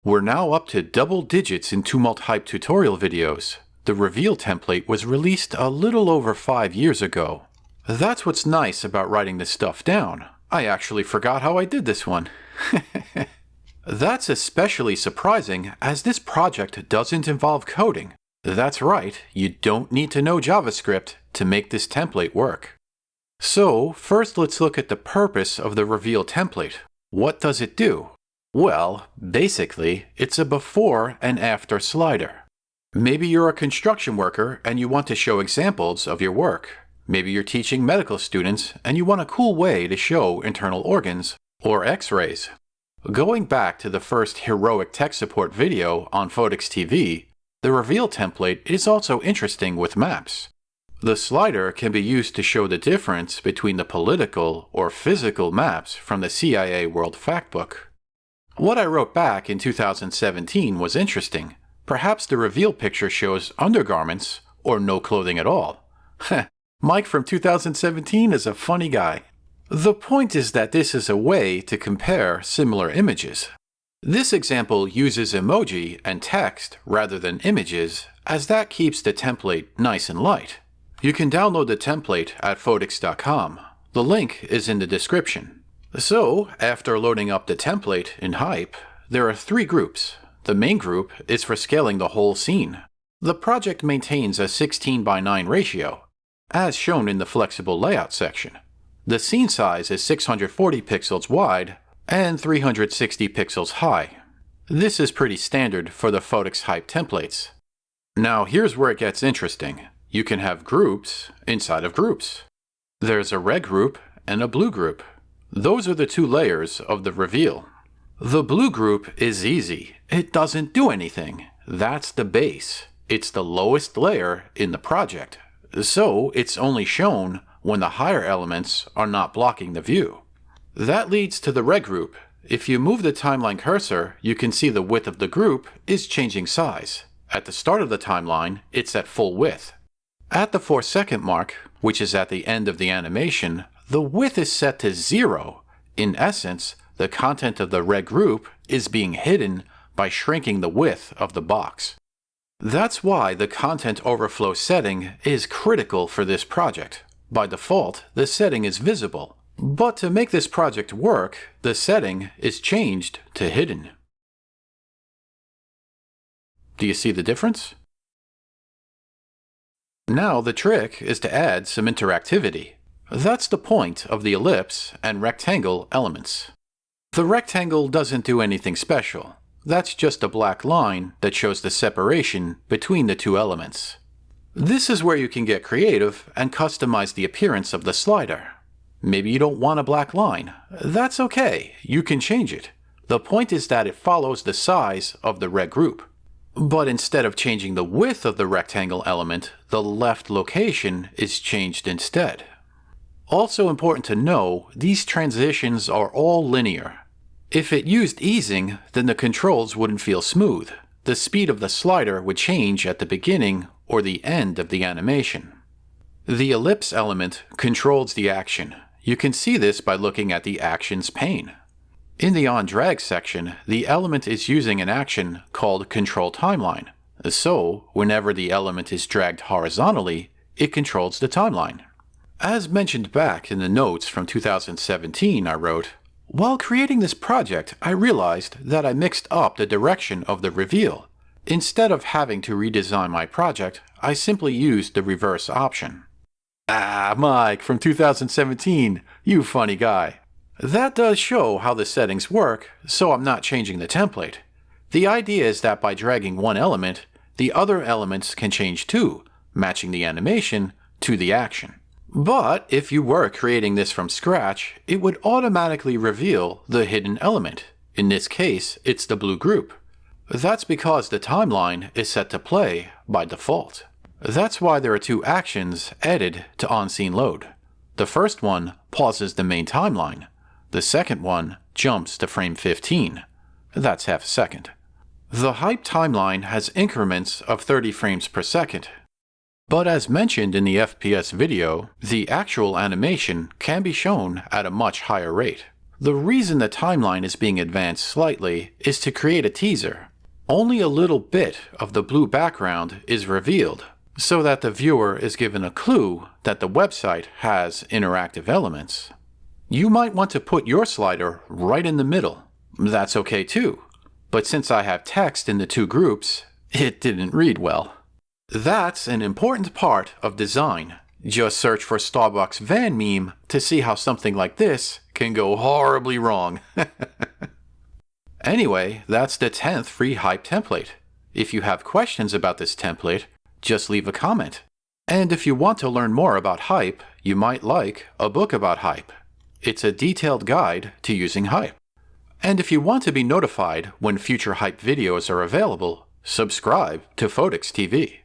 We're now up to double digits in Tumult Hype tutorial videos. The reveal template was released a little over 5 years ago. That's what's nice about writing this stuff down. I actually forgot how I did this one. That's especially surprising as this project doesn't involve coding. That's right, you don't need to know JavaScript to make this template work. So, first let's look at the purpose of the reveal template. What does it do? Well, basically, it's a before and after slider. Maybe you're a construction worker and you want to show examples of your work. Maybe you're teaching medical students and you want a cool way to show internal organs or x-rays. Going back to the first heroic tech support video on Photics TV, the reveal template is also interesting with maps. The slider can be used to show the difference between the political or physical maps from the CIA World Factbook. What I wrote back in 2017 was interesting. Perhaps the reveal picture shows undergarments or no clothing at all. Mike from 2017 is a funny guy. The point is that this is a way to compare similar images. This example uses emoji and text rather than images, as that keeps the template nice and light. You can download the template at photics.com. The link is in the description. So, after loading up the template in Hype, there are 3 groups. The main group is for scaling the whole scene. The project maintains a 16:9 ratio, as shown in the flexible layout section. The scene size is 640 pixels wide and 360 pixels high. This is pretty standard for the Photics Hype templates. Now here's where it gets interesting. You can have groups inside of groups. There's a red group and a blue group. Those are the 2 layers of the reveal. The blue group is easy. It doesn't do anything. That's the base. It's the lowest layer in the project. So it's only shown when the higher elements are not blocking the view. That leads to the red group. If you move the timeline cursor, you can see the width of the group is changing size. At the start of the timeline, it's at full width. At the 4-second mark, which is at the end of the animation, the width is set to 0. In essence, the content of the red group is being hidden by shrinking the width of the box. That's why the content overflow setting is critical for this project. By default, the setting is visible, but to make this project work, the setting is changed to hidden. Do you see the difference? Now the trick is to add some interactivity. That's the point of the ellipse and rectangle elements. The rectangle doesn't do anything special. That's just a black line that shows the separation between the 2 elements. This is where you can get creative and customize the appearance of the slider. Maybe you don't want a black line. That's okay, you can change it. The point is that it follows the size of the red group. But instead of changing the width of the rectangle element, the left location is changed instead. Also important to know, these transitions are all linear. If it used easing, then the controls wouldn't feel smooth. The speed of the slider would change at the beginning or the end of the animation. The ellipse element controls the action. You can see this by looking at the actions pane. In the onDrag section, the element is using an action called control timeline. So, whenever the element is dragged horizontally, it controls the timeline. As mentioned back in the notes from 2017, I wrote, "While creating this project, I realized that I mixed up the direction of the reveal. Instead of having to redesign my project, I simply used the reverse option." Ah, Mike from 2017, you funny guy. That does show how the settings work, so I'm not changing the template. The idea is that by dragging one element, the other elements can change too, matching the animation to the action. But if you were creating this from scratch, it would automatically reveal the hidden element. In this case, it's the blue group. That's because the timeline is set to play by default. That's why there are 2 actions added to OnScene Load. The first one pauses the main timeline. The second one jumps to frame 15. That's half a second. The Hype timeline has increments of 30 frames per second. But as mentioned in the FPS video, the actual animation can be shown at a much higher rate. The reason the timeline is being advanced slightly is to create a teaser. Only a little bit of the blue background is revealed, so that the viewer is given a clue that the website has interactive elements. You might want to put your slider right in the middle. That's okay too. But since I have text in the two groups, it didn't read well. That's an important part of design. Just search for Starbucks van meme to see how something like this can go horribly wrong. Anyway, that's the 10th free Hype template. If you have questions about this template, just leave a comment. And if you want to learn more about Hype, you might like a book about Hype. It's a detailed guide to using Hype. And if you want to be notified when future Hype videos are available, subscribe to Photics TV.